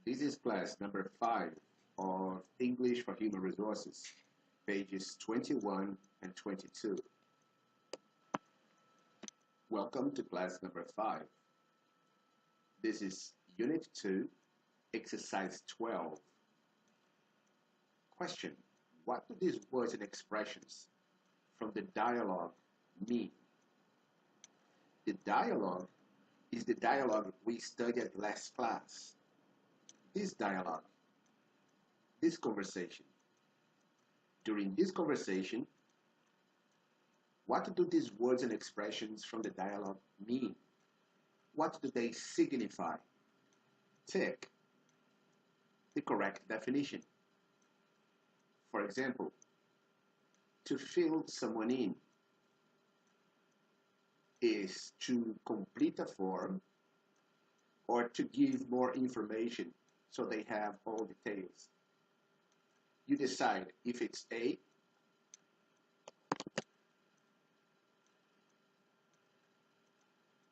This is class number 5 of English for Human Resources, pages 21 and 22. Welcome to class number 5. This is Unit 2, Exercise 12. Question: what do these words and expressions from the dialogue mean? The dialogue is the dialogue we studied last class. This dialogue, this conversation. During this conversation, what do these words and expressions from the dialogue mean? What do they signify? Take the correct definition. For example, to fill someone in is to complete a form or to give more information so they have all details. You decide if it's A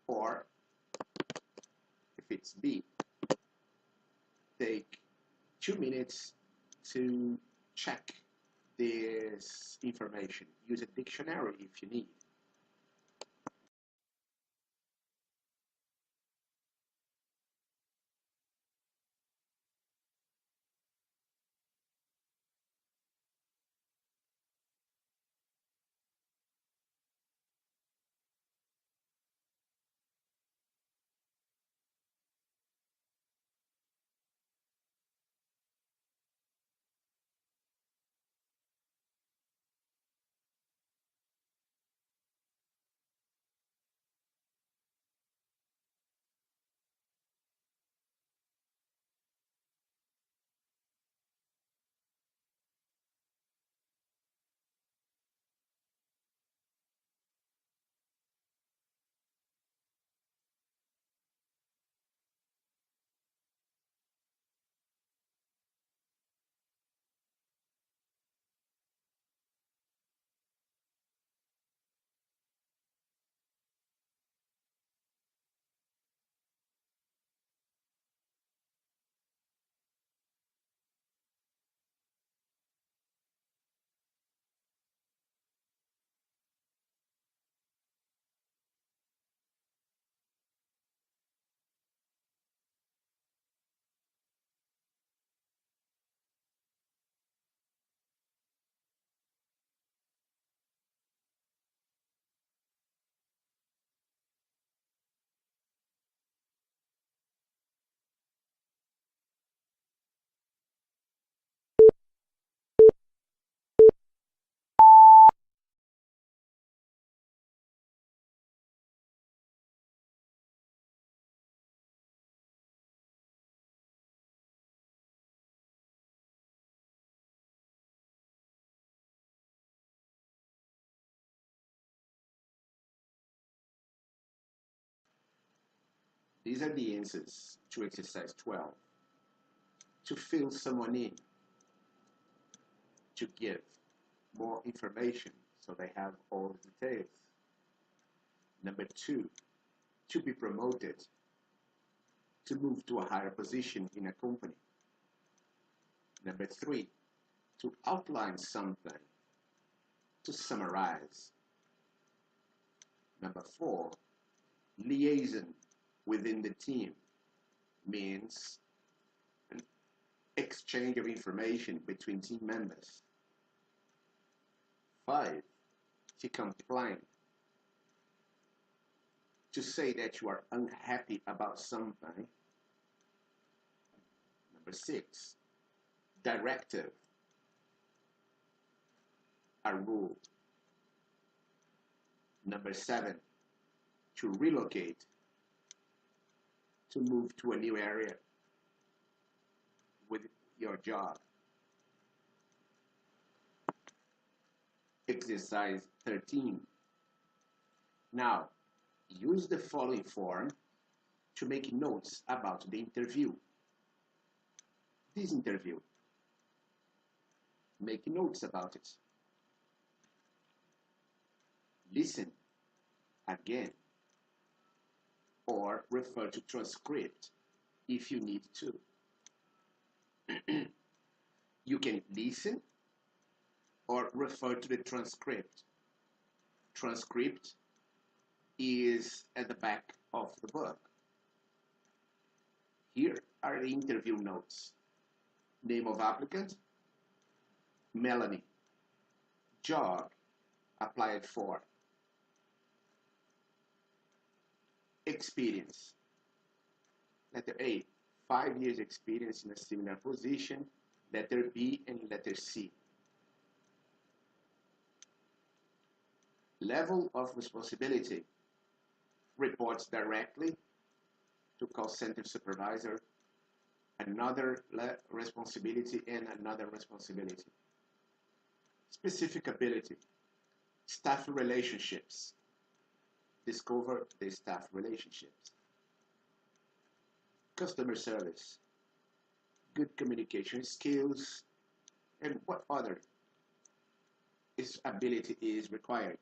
or if it's B. Take 2 minutes to check this information. Use a dictionary if you need. These are the answers to exercise 12. To fill someone in, to give more information so they have all the details. Number 2, to be promoted, to move to a higher position in a company. Number 3, to outline something, to summarize. Number 4, liaison within the team means an exchange of information between team members. 5, to complain, to say that you are unhappy about something. Number 6, directive, a rule. Number 7, to relocate, to move to a new area with your job. Exercise 13. Now, use the following form to make notes about the interview. This interview. Make notes about it. Listen again or refer to transcript if you need to. You can listen or refer to the transcript. Transcript is at the back of the book. Here are the interview notes. Name of applicant, Melanie. Job, applied for. Experience. Letter A, 5 years experience in a similar position. Letter B and letter C. Level of responsibility. Reports directly to call center supervisor, another responsibility and another responsibility. Specific ability. Staff relationships. Discover the staff relationships. Customer service. Good communication skills. And what other ability is required?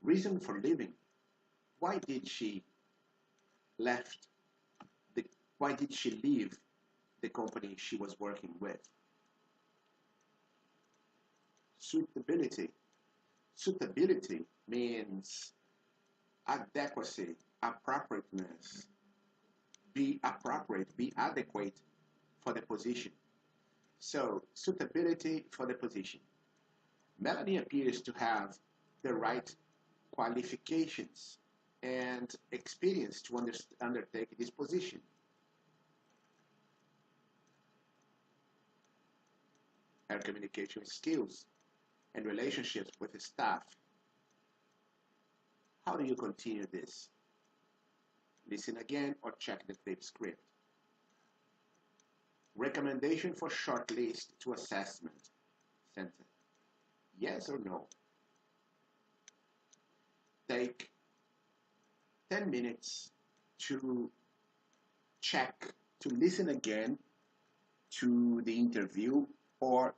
Reason for leaving. Why did she left the why did she leave the company she was working with? Suitability. Suitability means adequacy, appropriateness, be appropriate, be adequate for the position. So, suitability for the position. Melanie appears to have the right qualifications and experience to undertake this position. Her communication skills and relationships with the staff. How do you continue this? Listen again or check the tape script. Recommendation for shortlist to assessment center. Yes or no? Take 10 minutes to check, to listen again to the interview or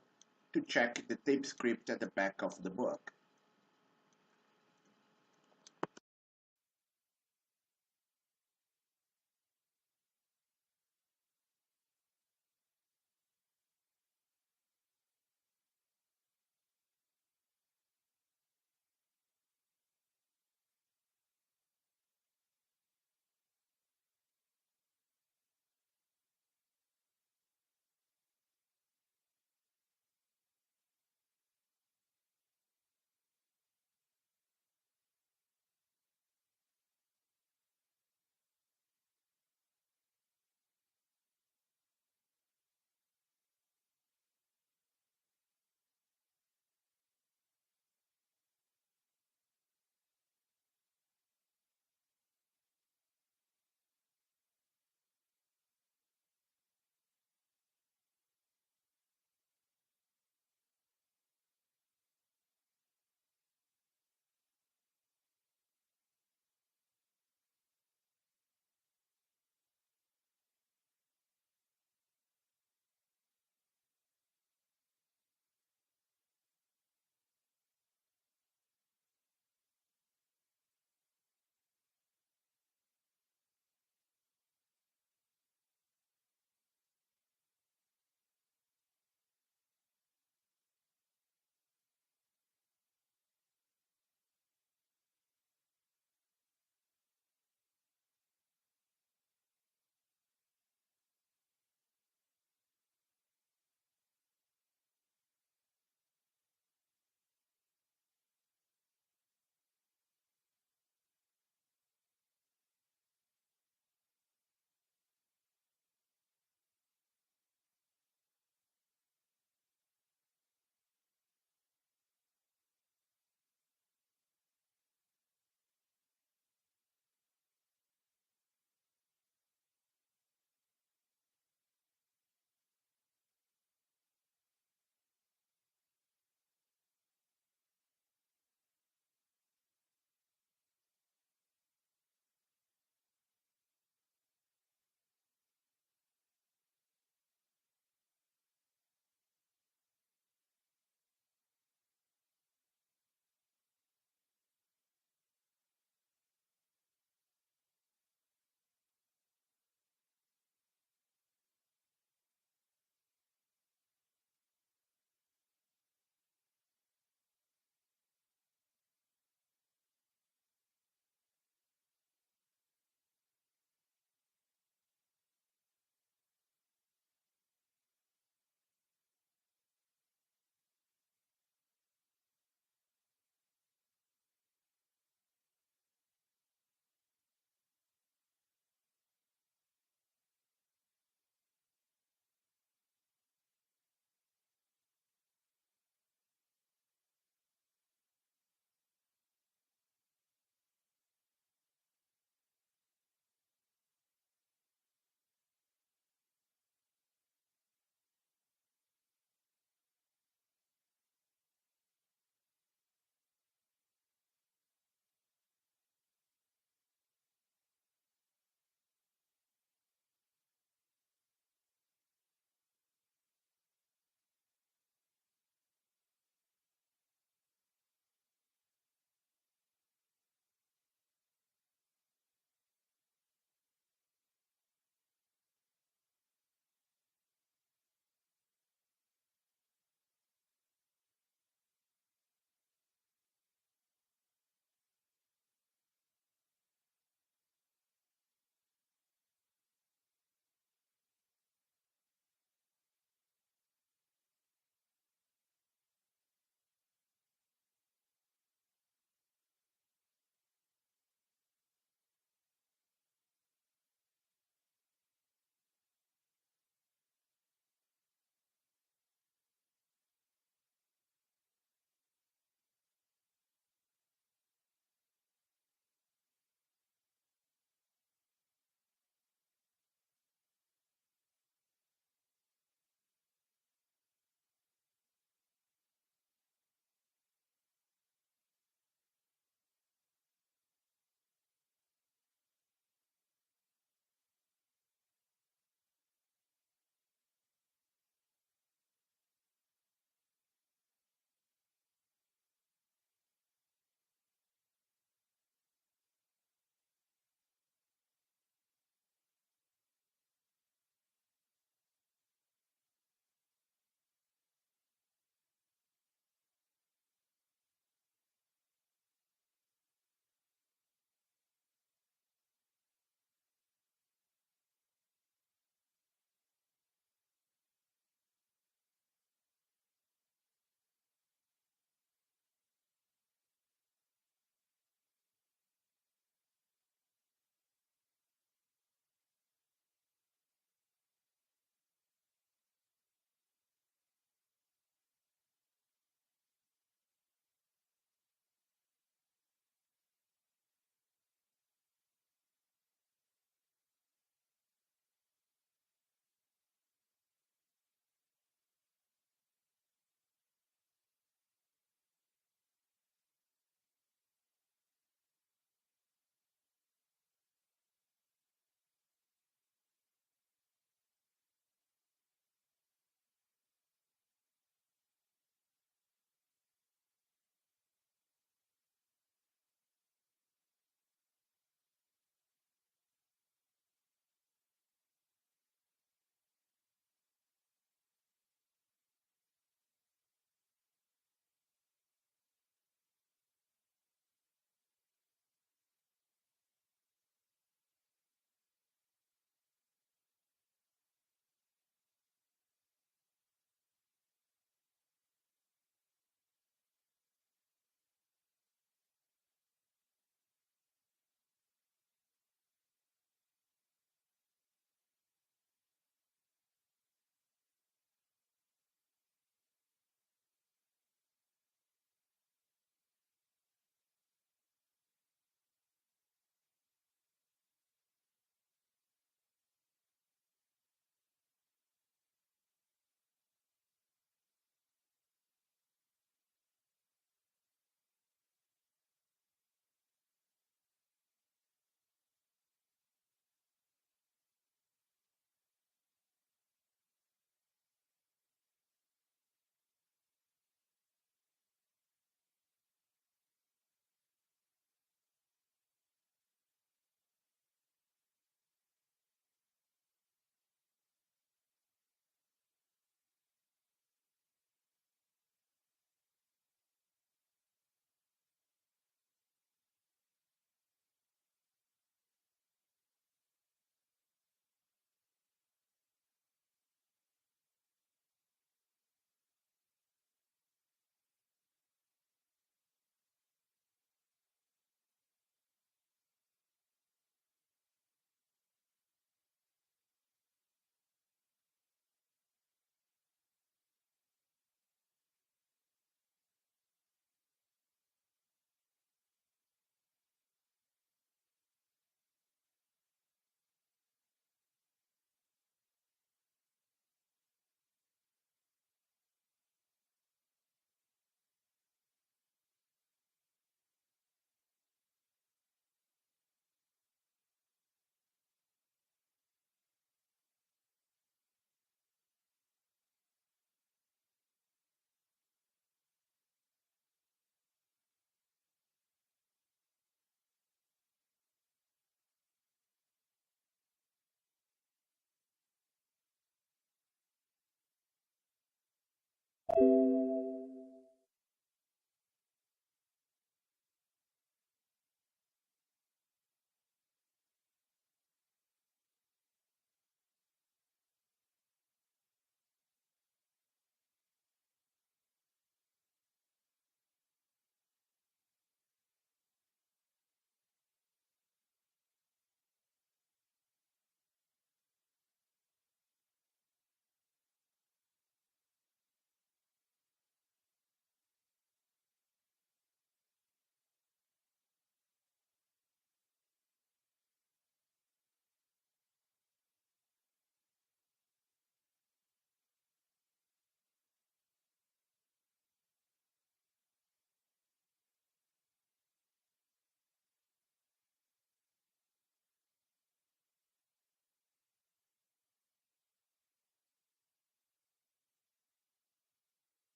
to check the tape script at the back of the book.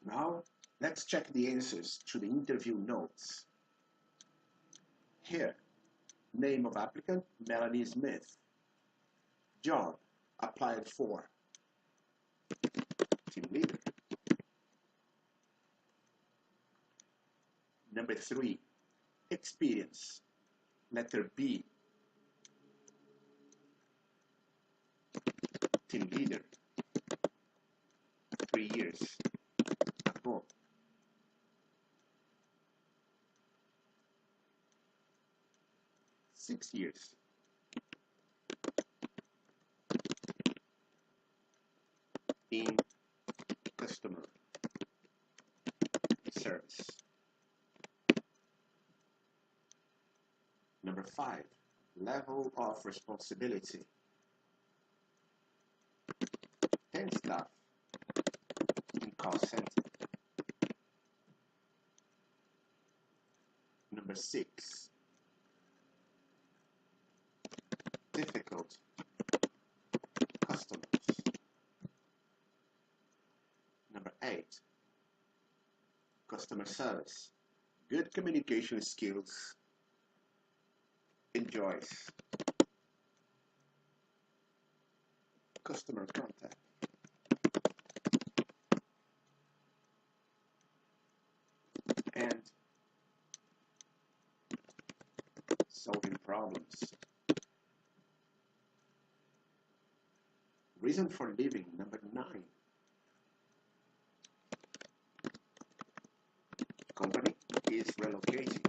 Now, let's check the answers to the interview notes. Here, name of applicant, Melanie Smith. Job, applied for. Team leader. Number 3, experience. Letter B, team leader. 3 years ago. Six years. In customer service. Number 5, level of responsibility. 10 staff in call center. Number 6, difficult customers. Number 8, customer service. Good communication skills. Enjoys customer contact. And solving problems. Reason for leaving, number 9. Company is relocating.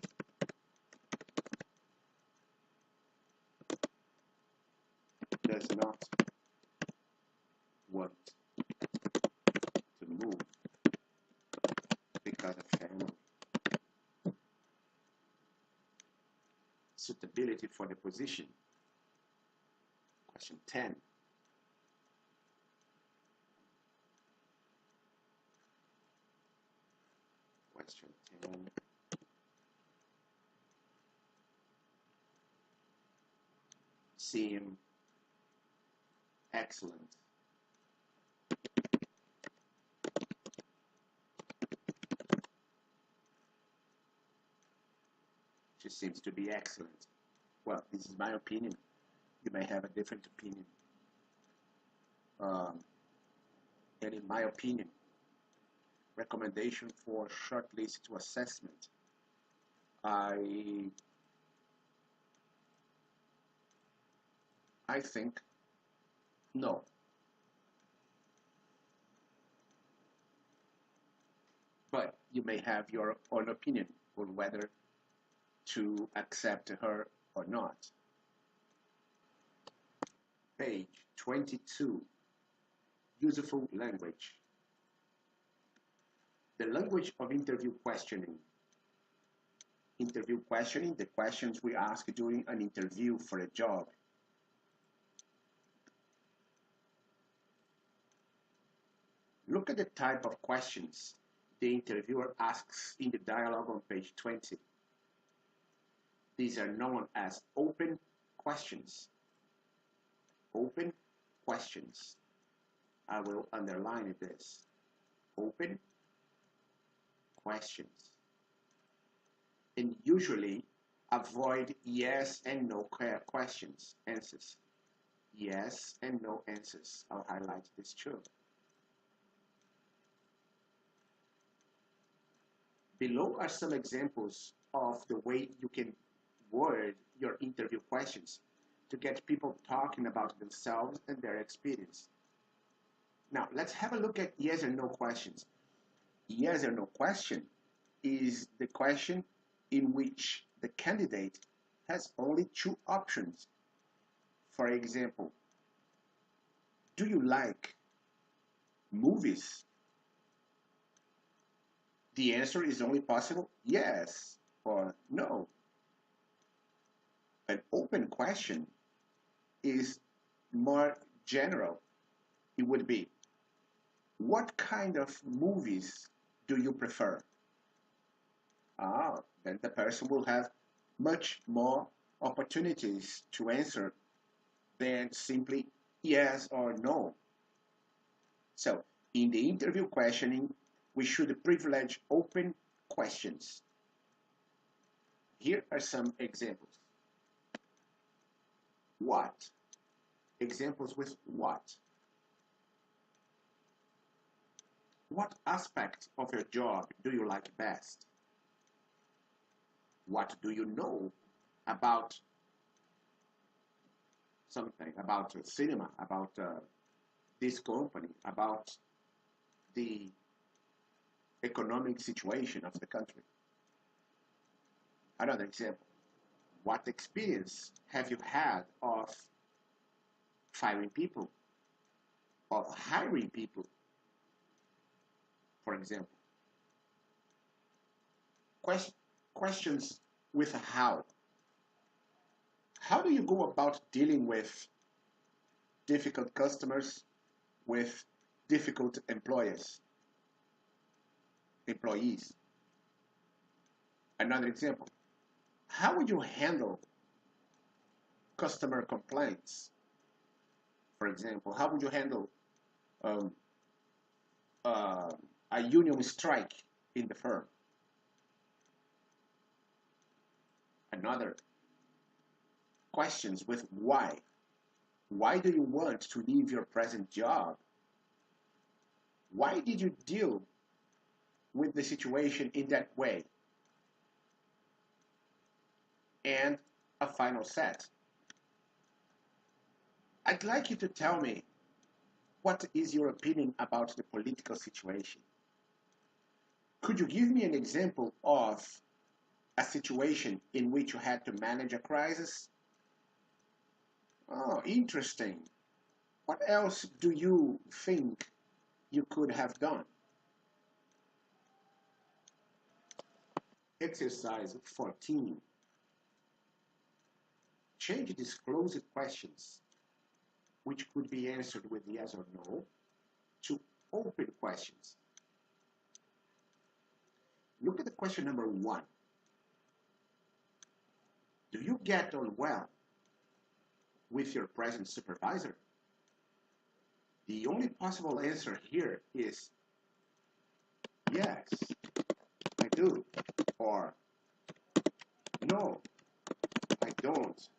Does not want to move because of family. Suitability for the position. Question 10. Question 10. Seem excellent. She seems to be excellent. Well, this is my opinion. You may have a different opinion. And in my opinion, recommendation for shortlist to assessment, I think no. But you may have your own opinion on whether to accept her or not. Page 22, useful language. The language of interview questioning. Interview questioning, the questions we ask during an interview for a job. Look at the type of questions the interviewer asks in the dialogue on page 20. These are known as open questions. Open questions. I will underline this. Open questions. And usually Avoid yes and no questions, answers. Yes and no answers. I'll highlight this too. Below are some examples of the way you can word your interview questions to get people talking about themselves and their experience. Now, let's have a look at yes or no questions. Yes or no question is the question in which the candidate has only two options. For example, do you like movies? The answer is only possible yes or no. An open question is more general. It would be, what kind of movies do you prefer? Then the person will have much more opportunities to answer than simply yes or no. So, in the interview questioning, we should privilege open questions. Here are some examples. What? Examples with what? What aspect of your job do you like best? What do you know about something, about cinema, about this company, about the economic situation of the country? Another example, what experience have you had of firing people, of hiring people, for example? Questions with how. How do you go about dealing with difficult customers, with difficult employees? Another example, how would you handle customer complaints? For example, how would you handle um, uh, a union strike in the firm? Another, questions with why. Why do you want to leave your present job? Why did you deal with the situation in that way? And a final set. I'd like you to tell me, what is your opinion about the political situation? Could you give me an example of a situation in which you had to manage a crisis? Oh, interesting. What else do you think you could have done? Exercise 14. Change disclosed questions, which could be answered with yes or no, to open questions. Look at the question number 1. Do you get on well with your present supervisor? The only possible answer here is yes, I do, or no, I don't.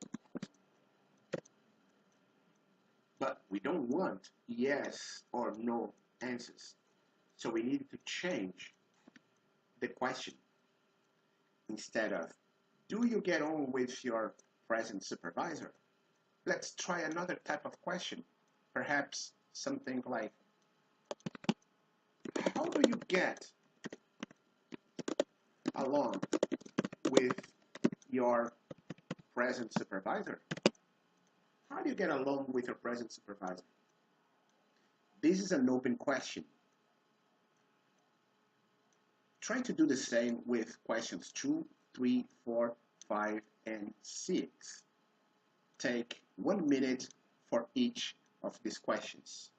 But we don't want yes or no answers. So we need to change the question. Instead of, do you get on with your present supervisor? Let's try another type of question. Perhaps something like, how do you get along with your present supervisor? How do you get along with your present supervisor? This is an open question. Try to do the same with questions 2, 3, 4, 5, and 6. Take 1 minute for each of these questions.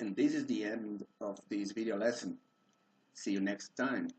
And this is the end of this video lesson. See you next time.